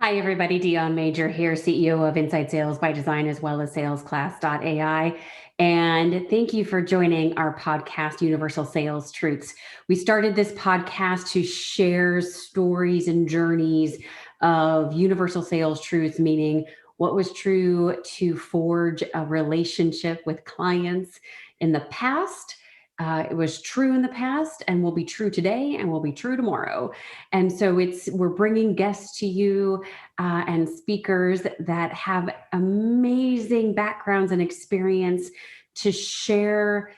Hi, everybody. Dion Major here, CEO of Inside Sales by Design, as well as salesclass.ai. And thank you for joining our podcast, Universal Sales Truths. We started this podcast to share stories and journeys of universal sales truths, meaning what was true to forge a relationship with clients in the past. It was true in the past and will be true today and will be true tomorrow. And so we're bringing guests to you and speakers that have amazing backgrounds and experience to share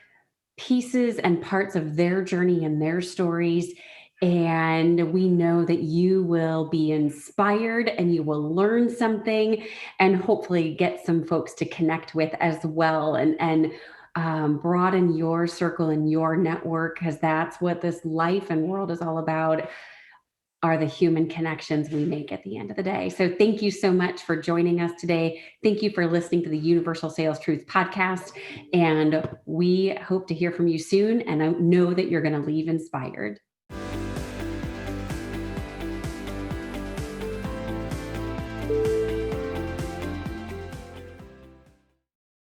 pieces and parts of their journey and their stories. And we know that you will be inspired and you will learn something and hopefully get some folks to connect with as well, and broaden your circle and your network, because that's what this life and world is all about, are the human connections we make at the end of the day. So thank you so much for joining us today. Thank you for listening to the Universal Sales Truth podcast. And we hope to hear from you soon. And I know that you're going to leave inspired.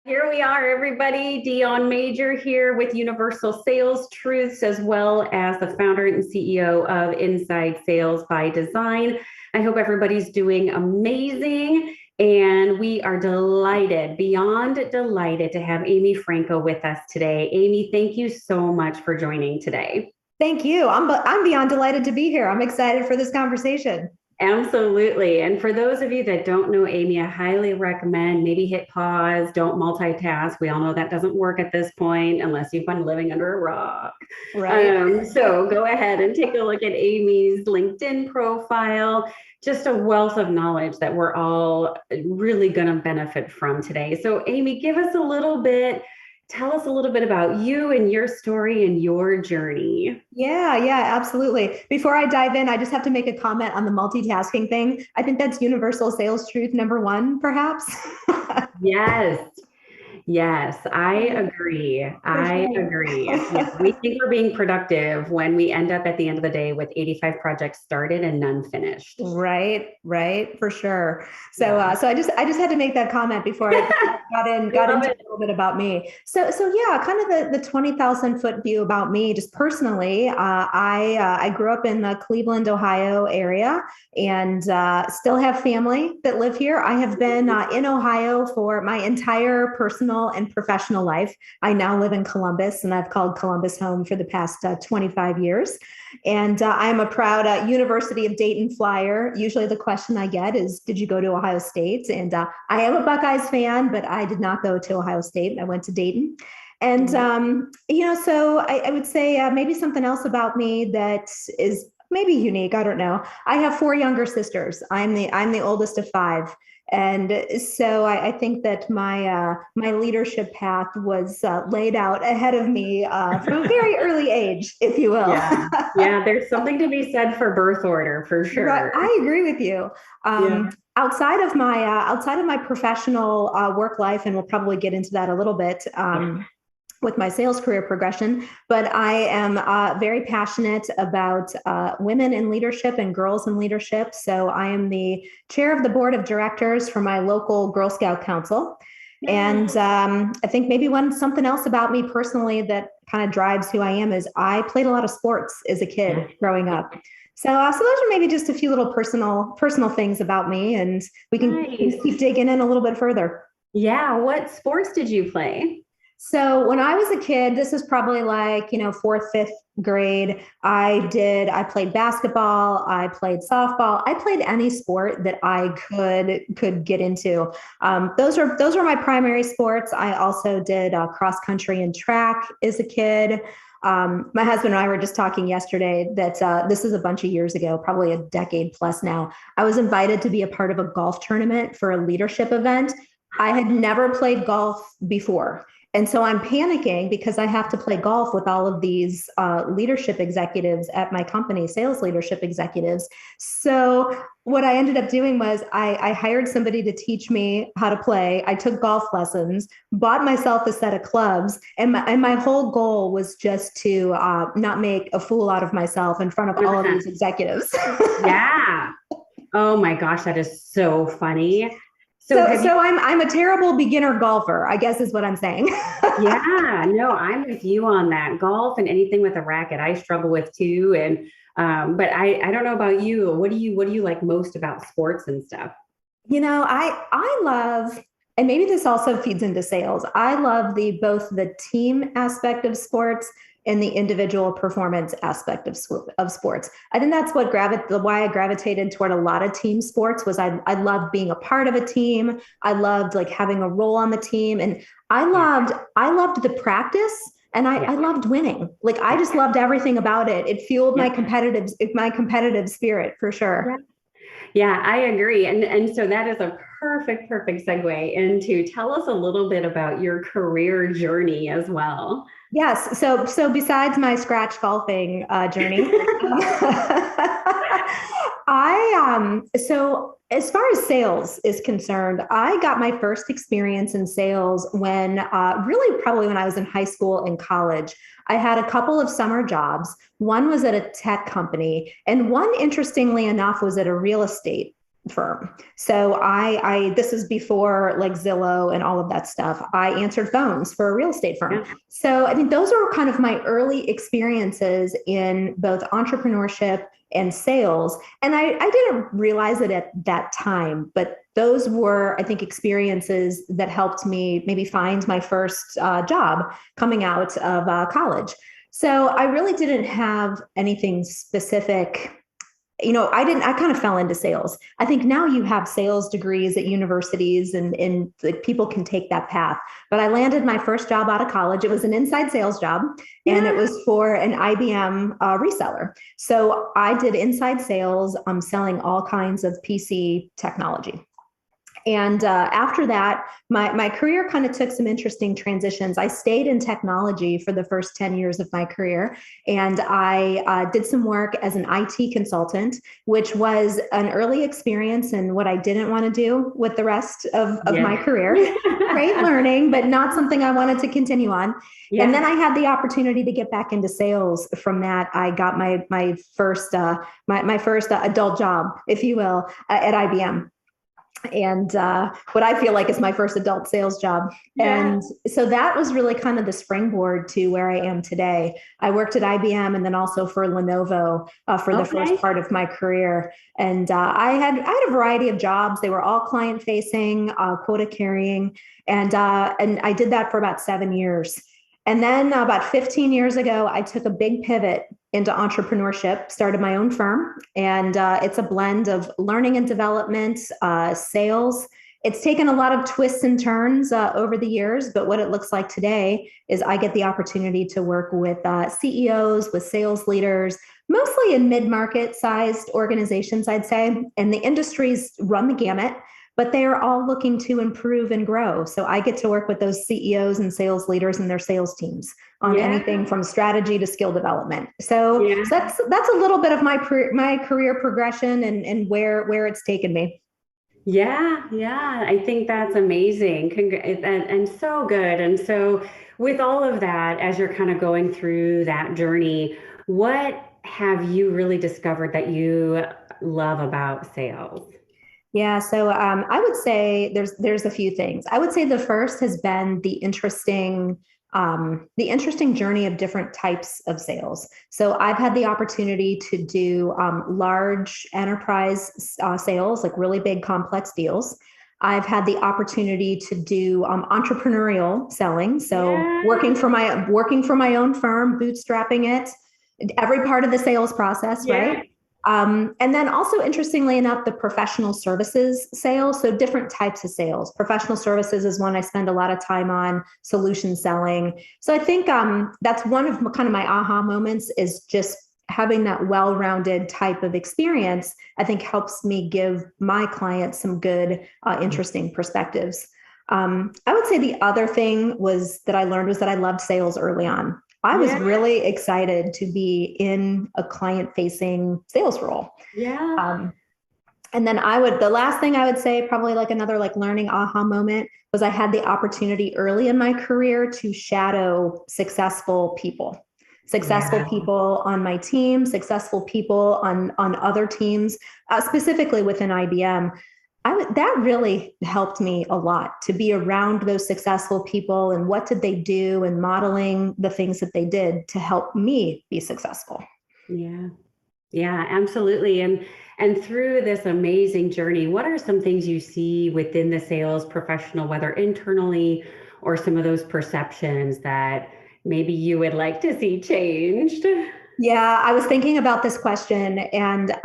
Here we are, everybody. Dion Major here with Universal Sales Truths, as well as the founder and CEO of Inside Sales by Design. I hope everybody's doing amazing. And we are delighted, beyond delighted, to have Amy Franko with us today. Amy, thank you so much for joining today. Thank you. I'm beyond delighted to be here. I'm excited for this conversation. Absolutely. And for those of you that don't know Amy, I highly recommend maybe hit pause, don't multitask. We all know that doesn't work at this point unless you've been living under a rock. Right. So go ahead and take a look at Amy's LinkedIn profile. Just a wealth of knowledge that we're all really going to benefit from today. So Amy, tell us a little bit about you and your story and your journey. Yeah, absolutely. Before I dive in, I just have to make a comment on the multitasking thing. I think that's universal sales truth number one, perhaps. Yes, I agree. Yeah, we think we're being productive when we end up at the end of the day with 85 projects started and none finished. Right, for sure. So, so I just had to make that comment before I got into a little bit about me. So yeah, kind of the 20,000 foot view about me, just personally. I grew up in the Cleveland, Ohio area, and still have family that live here. I have been in Ohio for my entire personal and professional life. I now live in Columbus, and I've called Columbus home for the past 25 years. And I'm a proud University of Dayton Flyer. Usually the question I get is, did you go to Ohio State? And I am a Buckeyes fan, but I did not go to Ohio State. I went to Dayton. And, so I would say maybe something else about me that is maybe unique. I don't know. I have 4 younger sisters. I'm the oldest of 5. And so I think that my leadership path was laid out ahead of me from a very early age, if you will. Yeah, there's something to be said for birth order, for sure. Right. I agree with you. Outside of my professional work life, and we'll probably get into that a little bit. With my sales career progression, but I am very passionate about women in leadership and girls in leadership. So I am the chair of the board of directors for my local Girl Scout Council. And I think maybe something else about me personally that kind of drives who I am is I played a lot of sports as a kid growing up. So those are maybe just a few little personal things about me, and we can keep digging in a little bit further. Yeah. What sports did you play? So when I was a kid, this is probably like, 4th, 5th grade, I played basketball, I played softball, I played any sport that I could get into. Those are my primary sports. I also did cross country and track as a kid. My husband and I were just talking yesterday that this is a bunch of years ago, probably a decade plus now. I was invited to be a part of a golf tournament for a leadership event. I had never played golf before. And so I'm panicking because I have to play golf with all of these leadership executives at my company, sales leadership executives. So what I ended up doing was I hired somebody to teach me how to play. I took golf lessons, bought myself a set of clubs, and my whole goal was just to not make a fool out of myself in front of all of these executives. Yeah. Oh my gosh, that is so funny. So So, have you, so I'm a terrible beginner golfer, I guess is what I'm saying. yeah, no, I'm with you on that. Golf and anything with a racket, I struggle with too. And but I don't know about you. What do you like most about sports and stuff? I love, and maybe this also feeds into sales. I love the both the team aspect of sports and the individual performance aspect of sports. I think that's why I gravitated toward a lot of team sports was I loved being a part of a team. I loved like having a role on the team, and Yeah, I loved the practice. And yeah, I loved winning. Like I yeah, just loved everything about it. It fueled yeah. my competitive spirit for Yeah. sure. Yeah, I agree. And so that is a perfect segue into tell us a little bit about your career journey as well. Yes. So besides my scratch golfing journey, so as far as sales is concerned, I got my first experience in sales when really probably when I was in high school and college. I had a couple of summer jobs. One was at a tech company, and one, interestingly enough, was at a real estate firm. So I this is before like Zillow and all of that stuff. I answered phones for a real estate firm. Yeah. So I think those are kind of my early experiences in both entrepreneurship and sales. And I didn't realize it at that time, but those were, I think, experiences that helped me maybe find my first job coming out of college. So I really didn't have anything specific. I kind of fell into sales. I think now you have sales degrees at universities and like people can take that path. But I landed my first job out of college. It was an inside sales job and it Yeah. was for an IBM reseller. So I did inside sales, selling all kinds of PC technology. And after that, my career kind of took some interesting transitions. I stayed in technology for the first 10 years of my career, and I did some work as an IT consultant, which was an early experience and what I didn't want to do with the rest of my Yeah. career. Great learning, but not something I wanted to continue on. And then Yeah. I had the opportunity to get back into sales. From that, I got my first my first adult job, if you will, at IBM, and what I feel like is my first adult sales job. Yeah. And so that was really kind of the springboard to where I am today. I worked at IBM and then also for Lenovo for the first Okay. part of my career. And I had a variety of jobs. They were all client facing, quota carrying, and I did that for about 7 years. And then about 15 years ago, I took a big pivot into entrepreneurship, started my own firm, and it's a blend of learning and development, sales. It's taken a lot of twists and turns over the years, but what it looks like today is I get the opportunity to work with CEOs, with sales leaders, mostly in mid-market sized organizations, I'd say, and the industries run the gamut, but they are all looking to improve and grow. So I get to work with those CEOs and sales leaders and their sales teams on Yeah. anything from strategy to skill development. So, Yeah. so that's a little bit of my career progression and where it's taken me. Yeah, yeah, I think that's amazing. And so good. And so, with all of that, as you're kind of going through that journey, what have you really discovered that you love about sales? Yeah, so I would say there's a few things. I would say the first has been the interesting journey of different types of sales. So I've had the opportunity to do large enterprise sales, like really big complex deals. I've had the opportunity to do entrepreneurial selling, so Yeah. working for my own firm, bootstrapping it, every part of the sales process, Yeah. right? And then also, interestingly enough, the professional services sales. So different types of sales. Professional services is one I spend a lot of time on, solution selling. So I think that's one of kind of my aha moments is just having that well-rounded type of experience. I think helps me give my clients some good, interesting perspectives. I would say the other thing was that I learned was that I loved sales early on. I was Yeah. really excited to be in a client facing sales role. Yeah. Um, and then the last thing I would say, probably like another like learning aha moment was I had the opportunity early in my career to shadow successful people. successful Yeah. people on my team, successful people on other teams, specifically within IBM. That really helped me a lot to be around those successful people and what did they do and modeling the things that they did to help me be successful. Yeah. Yeah, absolutely. And through this amazing journey, what are some things you see within the sales professional, whether internally or some of those perceptions that maybe you would like to see changed? Yeah, I was thinking about this question, and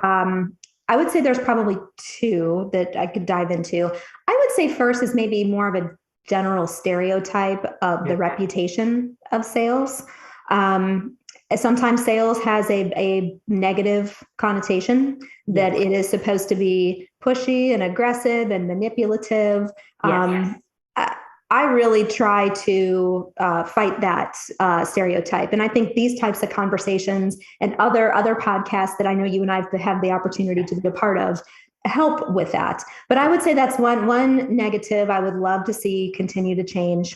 I would say there's probably two that I could dive into. I would say first is maybe more of a general stereotype of the Yeah. reputation of sales. Um, Sometimes sales has a negative connotation that Yes. it is supposed to be pushy and aggressive and manipulative. Yes. I, I really try to fight that stereotype, and I think these types of conversations and other podcasts that I know you and I have had the opportunity to be a part of help with that. But I would say that's one negative I would love to see continue to change.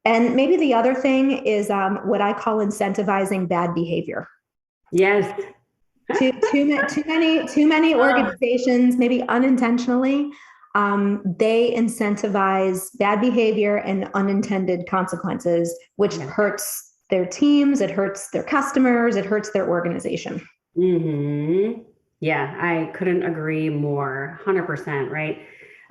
And maybe the other thing is what I call incentivizing bad behavior. Yes. Too many organizations, maybe unintentionally, they incentivize bad behavior and unintended consequences, which hurts their teams, it hurts their customers, it hurts their organization. Mm-hmm. Yeah, I couldn't agree more. 100%, right?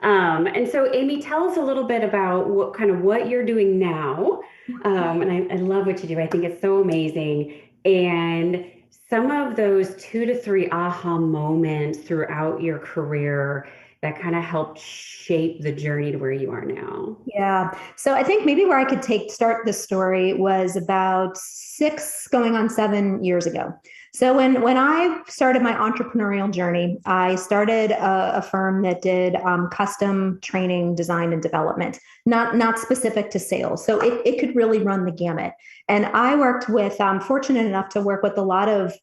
And so, Amy, tell us a little bit about what you're doing now. And I love what you do. I think it's so amazing. And some of those 2 to 3 aha moments throughout your career that kind of helped shape the journey to where you are now. Yeah. So I think maybe where I could start this story was about 6 going on 7 years ago. So when I started my entrepreneurial journey, I started a firm that did custom training, design, and development, not specific to sales. So it could really run the gamut. And I worked with, fortunate enough to work with a lot of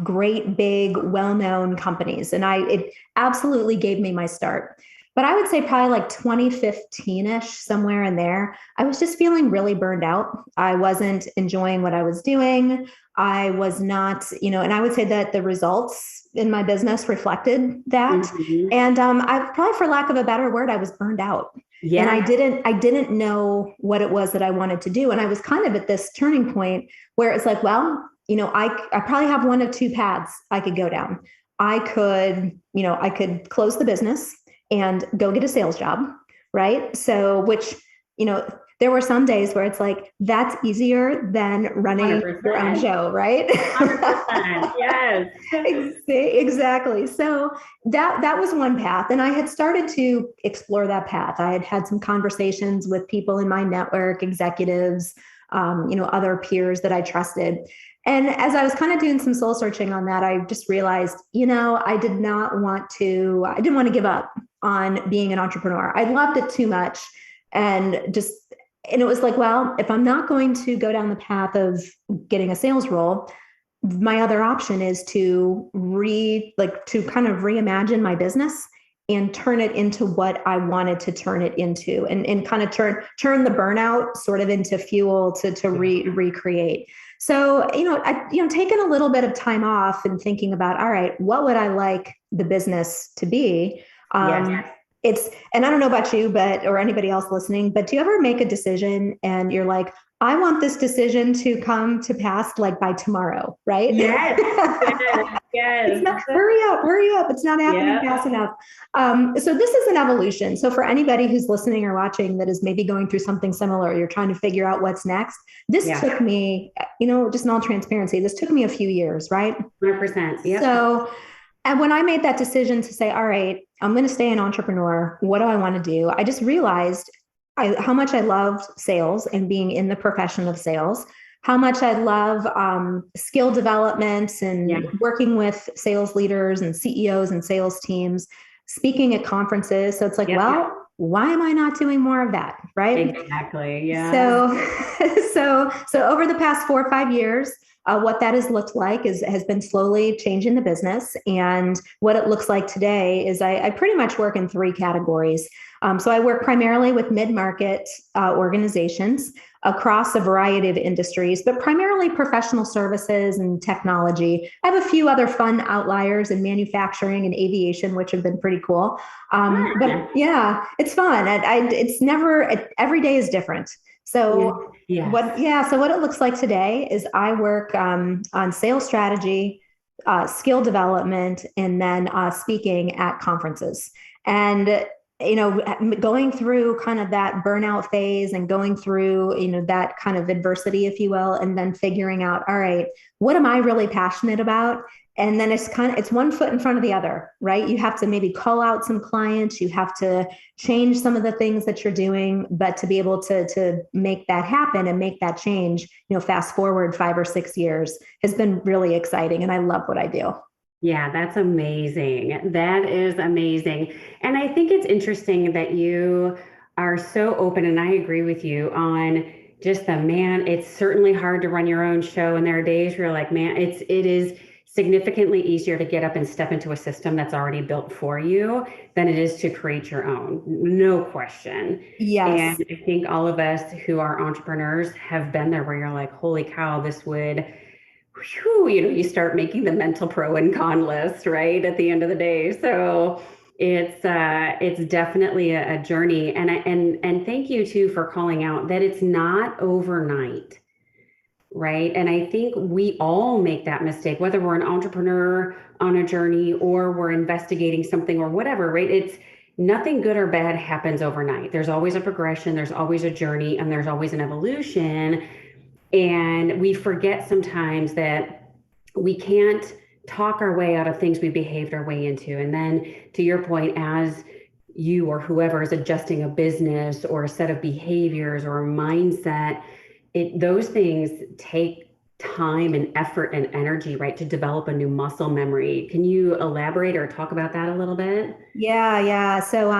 great, big, well-known companies. And it absolutely gave me my start. But I would say probably like 2015-ish, somewhere in there, I was just feeling really burned out. I wasn't enjoying what I was doing. I was not, and I would say that the results in my business reflected that. Mm-hmm. And I probably, for lack of a better word, I was burned out. Yeah. And I didn't know what it was that I wanted to do. And I was kind of at this turning point where it's like, well, I probably have one of two paths I could go down. I could close the business and go get a sales job, right? So, which, there were some days where it's like, that's easier than running 100%. your own show, right? 100%. Yes. Exactly. So that was one path. And I had started to explore that path. I had had some conversations with people in my network, executives, other peers that I trusted. And as I was kind of doing some soul searching on that, I just realized, I didn't want to give up on being an entrepreneur. I loved it too much. And it was like, well, if I'm not going to go down the path of getting a sales role, my other option is to kind of reimagine my business and turn it into what I wanted to turn it into, and kind of turn the burnout sort of into fuel to recreate. So, taking a little bit of time off and thinking about, all right, what would I like the business to be? And I don't know about you, or anybody else listening, but do you ever make a decision and you're like, I want this decision to come to pass like by tomorrow, right? Yes. Yes. Hurry up. It's not happening fast enough. So this is an evolution. So for anybody who's listening or watching that is maybe going through something similar, you're trying to figure out what's next. This took me, just in all transparency, this took me a few years, right? 100%. Yeah. So, and when I made that decision to say, all right, I'm going to stay an entrepreneur, what do I want to do? I just realized how much I loved sales and being in the profession of sales, how much I love skill development and working with sales leaders and CEOs and sales teams, speaking at conferences. So it's like, why am I not doing more of that? Right? Exactly. Yeah. So over the past 4 or 5 years, what that has looked like has been slowly changing the business. And what it looks like today is I pretty much work in 3 categories. So I work primarily with mid-market organizations across a variety of industries, but primarily professional services and technology. I have a few other fun outliers in manufacturing and aviation, which have been pretty cool. But yeah, it's fun. It's never, every day is different. So so what it looks like today is I work on sales strategy, skill development, and then speaking at conferences. And going through kind of that burnout phase and going through, that kind of adversity, if you will, and then figuring out, all right, what am I really passionate about? And then it's one foot in front of the other, right? You have to maybe call out some clients, you have to change some of the things that you're doing, but to be able to make that happen and make that change, fast forward 5 or 6 years has been really exciting. And I love what I do. Yeah, that's amazing. That is amazing. And I think it's interesting that you are so open, and I agree with you on just it's certainly hard to run your own show. And there are days where you're like, man, it is significantly easier to get up and step into a system that's already built for you than it is to create your own. No question. Yes. And I think all of us who are entrepreneurs have been there where you're like, holy cow, this would, you start making the mental and con list, right, at the end of the day. So it's definitely a journey. And thank you too for calling out that it's not overnight. Right. And I think we all make that mistake, whether we're an entrepreneur on a journey or we're investigating something or whatever, right? It's nothing good or bad happens overnight. There's always a progression, there's always a journey, and there's always an evolution. And we forget sometimes that we can't talk our way out of things we behaved our way into. And then to your point, as you or whoever is adjusting a business or a set of behaviors or a mindset, those things take time and effort and energy, right, to develop a new muscle memory. Can you elaborate or talk about that a little bit? Yeah. So,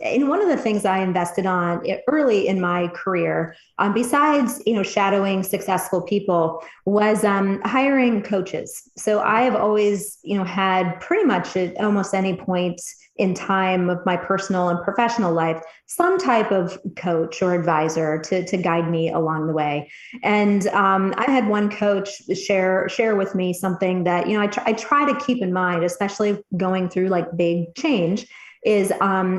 and one of the things I invested on early in my career, besides shadowing successful people, was hiring coaches. So I have always had pretty much at almost any point in time of my personal and professional life some type of coach or advisor to guide me along the way. And I had one coach share with me something that I try to keep in mind, especially going through like big change, is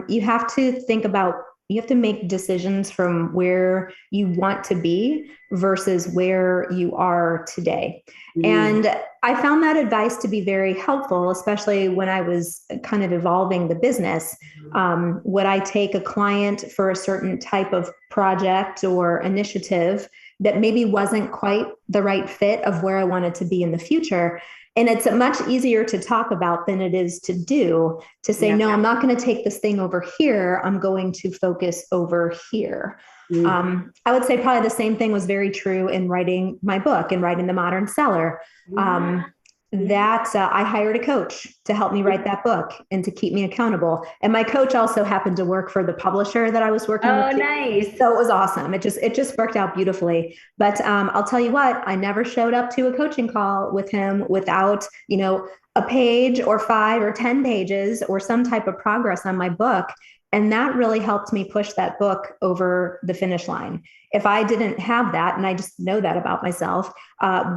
you have to make decisions from where you want to be versus where you are today. And I found that advice to be very helpful, especially when I was kind of evolving the business. Would I take a client for a certain type of project or initiative that maybe wasn't quite the right fit of where I wanted to be in the future? And it's much easier to talk about than it is to do, to say, no, I'm not going to take this thing over here. I'm going to focus over here. I would say probably the same thing was very true in writing my book and writing The Modern Seller. I hired a coach to help me write that book and to keep me accountable. And my coach also happened to work for the publisher that I was working with. Oh, nice. So it was awesome. It just worked out beautifully. But I'll tell you what, I never showed up to a coaching call with him without, a page or 5 or 10 pages or some type of progress on my book. And that really helped me push that book over the finish line. If I didn't have that, and I just know that about myself,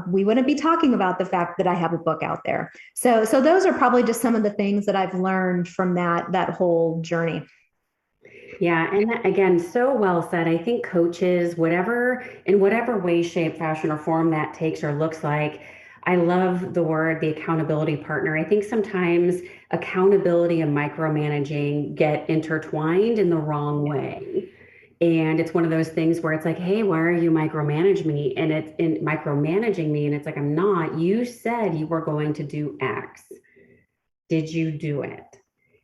we wouldn't be talking about the fact that I have a book out there. So those are probably just some of the things that I've learned from that whole journey. Yeah. And again, so well said. I think coaches, in whatever way, shape, fashion, or form that takes or looks like, I love the word, the accountability partner. I think sometimes accountability and micromanaging get intertwined in the wrong way. And it's one of those things where it's like, hey, why are you micromanaging me? And micromanaging me. And it's like, I'm not. You said you were going to do X. Did you do it?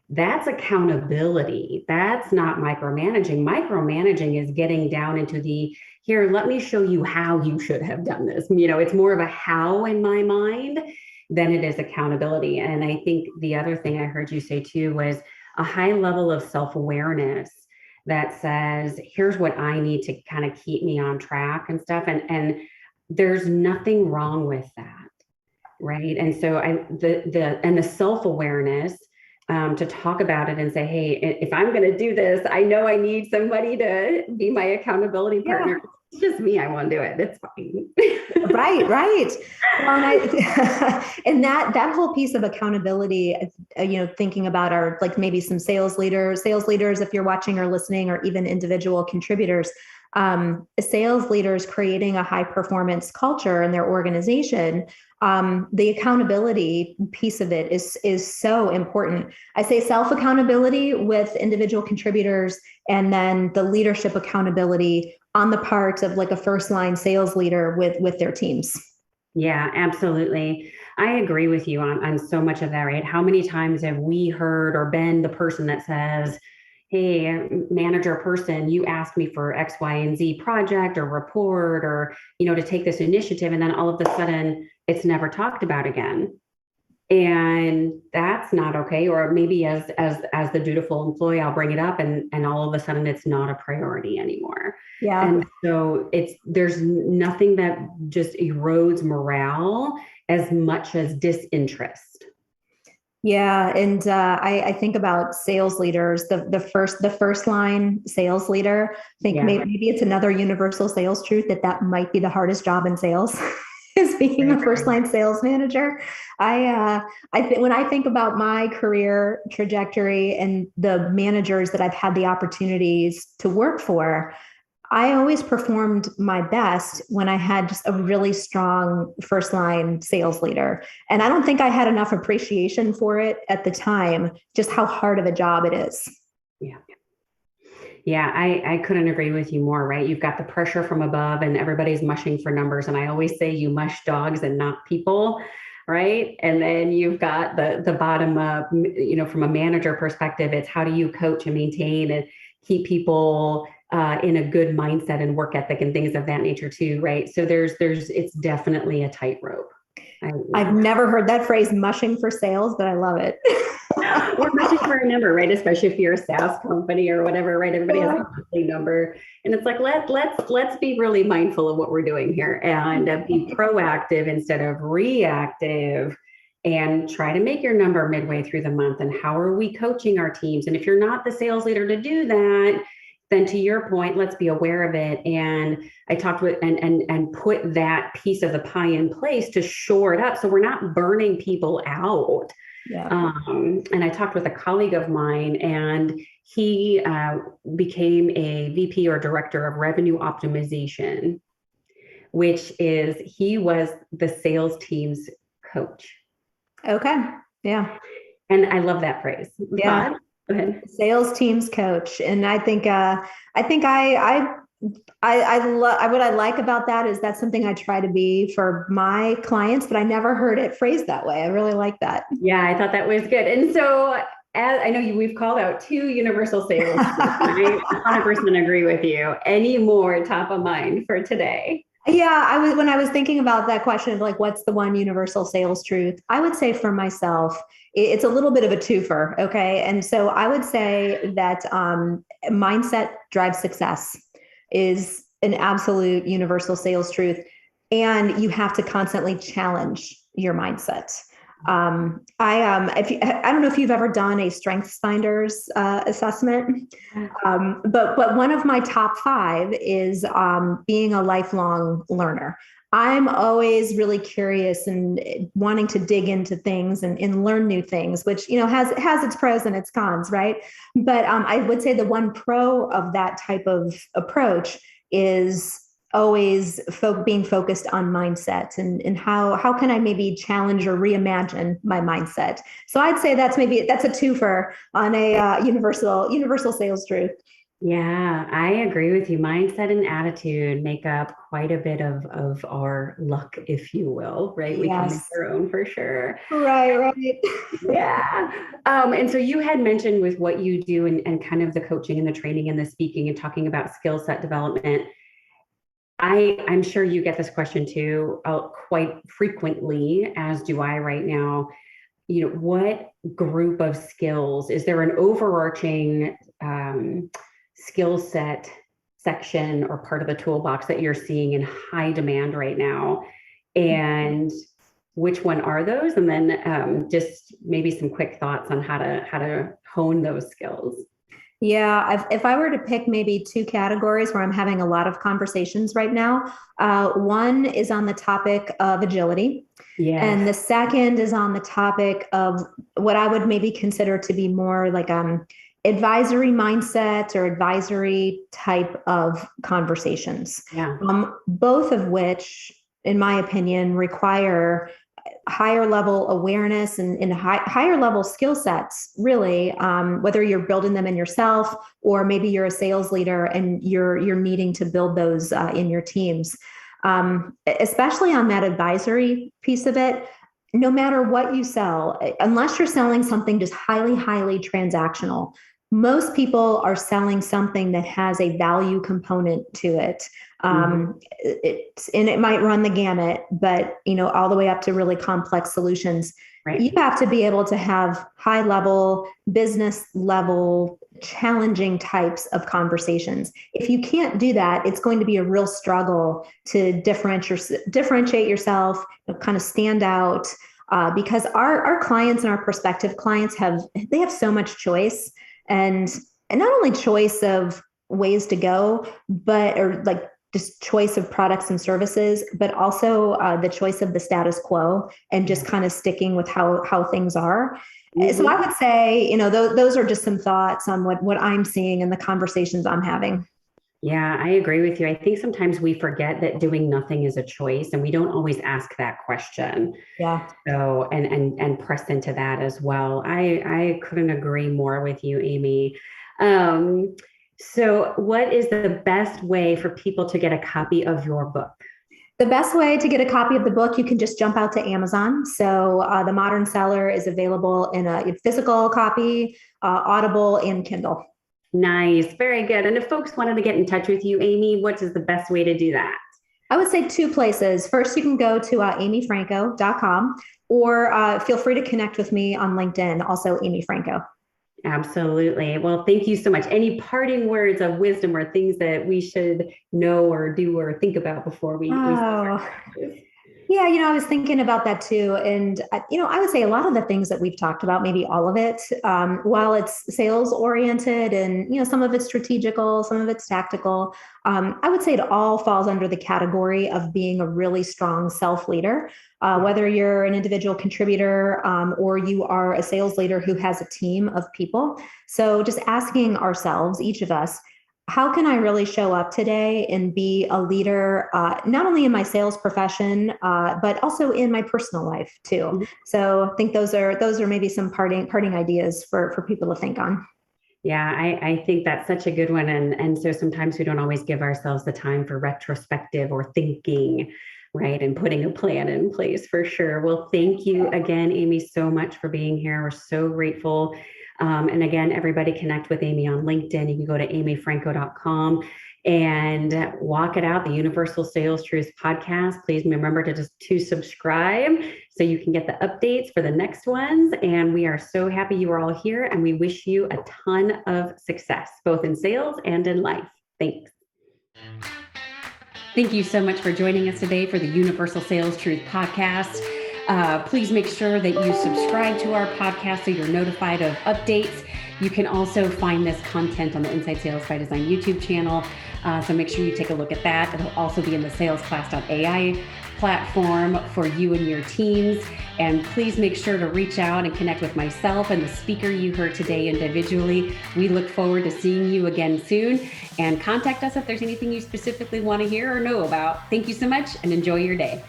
That's accountability. That's not micromanaging. Micromanaging is getting down into here, let me show you how you should have done this. It's more of a how in my mind than it is accountability. And I think the other thing I heard you say too was a high level of self-awareness that says, here's what I need to kind of keep me on track and stuff. And there's nothing wrong with that. Right. And so the self-awareness to talk about it and say, hey, if I'm going to do this, I know I need somebody to be my accountability partner. it's just me. I won't do it. It's fine. Right, right. Well, and that whole piece of accountability, thinking about our, like, maybe some sales leaders, if you're watching or listening, or even individual contributors, sales leaders creating a high performance culture in their organization. The accountability piece of it is so important. I say self accountability with individual contributors, and then the leadership accountability on the part of, like, a first line sales leader with their teams. Yeah, absolutely. I agree with you on so much of that, right? How many times have we heard or been the person that says, hey, manager person, you asked me for X, Y, and Z project or report, or, to take this initiative. And then all of a sudden it's never talked about again. And that's not okay. Or maybe as the dutiful employee, I'll bring it up, and all of a sudden it's not a priority anymore. Yeah. And so there's nothing that just erodes morale as much as disinterest. Yeah, and I think about sales leaders, the first line sales leader. I think maybe it's another universal sales truth that might be the hardest job in sales. Is being a first line sales manager. When I think about my career trajectory and the managers that I've had the opportunities to work for, I always performed my best when I had just a really strong first line sales leader. And I don't think I had enough appreciation for it at the time, just how hard of a job it is. Yeah. Yeah, I couldn't agree with you more, right? You've got the pressure from above and everybody's mushing for numbers. And I always say you mush dogs and not people, right? And then you've got the bottom up, from a manager perspective, it's how do you coach and maintain and keep people in a good mindset and work ethic and things of that nature too, right? So it's definitely a tightrope. I've never heard that phrase, mushing for sales, but I love it. Or mushing for a number, right? Especially if you're a SaaS company or whatever, right? Everybody has a monthly number, and it's like let's be really mindful of what we're doing here and be proactive instead of reactive, and try to make your number midway through the month. And how are we coaching our teams? And if you're not the sales leader to do that, then to your point, let's be aware of it. And I talked with and put that piece of the pie in place to shore it up so we're not burning people out. Yeah. And I talked with a colleague of mine, and he became a VP or director of revenue optimization, which is he was the sales team's coach. Okay. Yeah. And I love that phrase. Yeah. Go ahead. Sales teams coach. And I think what I like about that is that's something I try to be for my clients, but I never heard it phrased that way. I really like that. Yeah, I thought that was good. And so I know we've called out 2 universal sales. I 100% agree with you. Any more top of mind for today? Yeah, when I was thinking about that question of, like, what's the one universal sales truth, I would say for myself, it's a little bit of a twofer. Okay. And so I would say that mindset drives success is an absolute universal sales truth. And you have to constantly challenge your mindset. I don't know if you've ever done a StrengthsFinders assessment, but one of my top 5 is being a lifelong learner. I'm always really curious and wanting to dig into things and learn new things, which, has its pros and its cons, right? But I would say the one pro of that type of approach is always being focused on mindset and how can I maybe challenge or reimagine my mindset. So I'd say that's a twofer on a universal sales truth. Yeah, I agree with you. Mindset and attitude make up quite a bit of our luck, if you will, right? We can make our own for sure. Right. Yeah. And so you had mentioned with what you do and kind of the coaching and the training and the speaking and talking about skill set development. I'm sure you get this question too, quite frequently, as do I right now. What group of skills, is there an overarching skill set section or part of the toolbox that you're seeing in high demand right now? And which one are those? And then just maybe some quick thoughts on how to hone those skills. Yeah, if I were to pick maybe two categories where I'm having a lot of conversations right now, one is on the topic of agility. And Yes. the second is on the topic of what I would maybe consider to be more like advisory mindset or advisory type of conversations. Yeah. Both of which, in my opinion, require higher level awareness and higher level skill sets, really, whether you're building them in yourself or maybe you're a sales leader and you're needing to build those in your teams. Especially on that advisory piece of it, no matter what you sell, unless you're selling something just highly transactional, most people are selling something that has a value component to it. And it might run the gamut, but all the way up to really complex solutions. Right. You have to be able to have high level, business level, challenging types of conversations. If you can't do that, it's going to be a real struggle to differentiate yourself, kind of stand out, because our clients and our prospective clients have so much choice, and not only choice of ways to go, but or like just choice of products and services, but also the choice of the status quo and just kind of sticking with how things are. So I would say, those are just some thoughts on what I'm seeing in the conversations I'm having. Yeah, I agree with you. I think sometimes we forget that doing nothing is a choice, and we don't always ask that question. Yeah. So, and press into that as well. I couldn't agree more with you, Amy. So what is the best way for people to get a copy of your book? The best way to get a copy of the book, you can just jump out to Amazon. So the Modern Seller is available in a physical copy, Audible, and Kindle. Nice. Very good. And if folks wanted to get in touch with you, Amy, what is the best way to do that? I would say two places. First, you can go to amyfranko.com, or feel free to connect with me on LinkedIn, also Amy Franko. Absolutely. Well, thank you so much. Any parting words of wisdom or things that we should know or do or think about before we start? Yeah, I was thinking about that too. And, I would say a lot of the things that we've talked about, maybe all of it, while it's sales oriented and, some of it's strategical, some of it's tactical, I would say it all falls under the category of being a really strong self leader, whether you're an individual contributor or you are a sales leader who has a team of people. So just asking ourselves, each of us, how can I really show up today and be a leader, not only in my sales profession, but also in my personal life too? So I think those are maybe some parting ideas for people to think on. Yeah, I think that's such a good one. And so sometimes we don't always give ourselves the time for retrospective or thinking, right? And putting a plan in place for sure. Well, thank you again, Amy, so much for being here. We're so grateful. And again, everybody connect with Amy on LinkedIn. You can go to amyfranko.com and walk it out, the Universal Sales Truths podcast. Please remember to subscribe so you can get the updates for the next ones. And we are so happy you are all here, and we wish you a ton of success, both in sales and in life. Thanks. Thank you so much for joining us today for the Universal Sales Truth podcast. Please make sure that you subscribe to our podcast so you're notified of updates. You can also find this content on the Inside Sales by Design YouTube channel. So make sure you take a look at that. It'll also be in the salesclass.ai platform for you and your teams. And please make sure to reach out and connect with myself and the speaker you heard today individually. We look forward to seeing you again soon, and contact us if there's anything you specifically want to hear or know about. Thank you so much, and enjoy your day.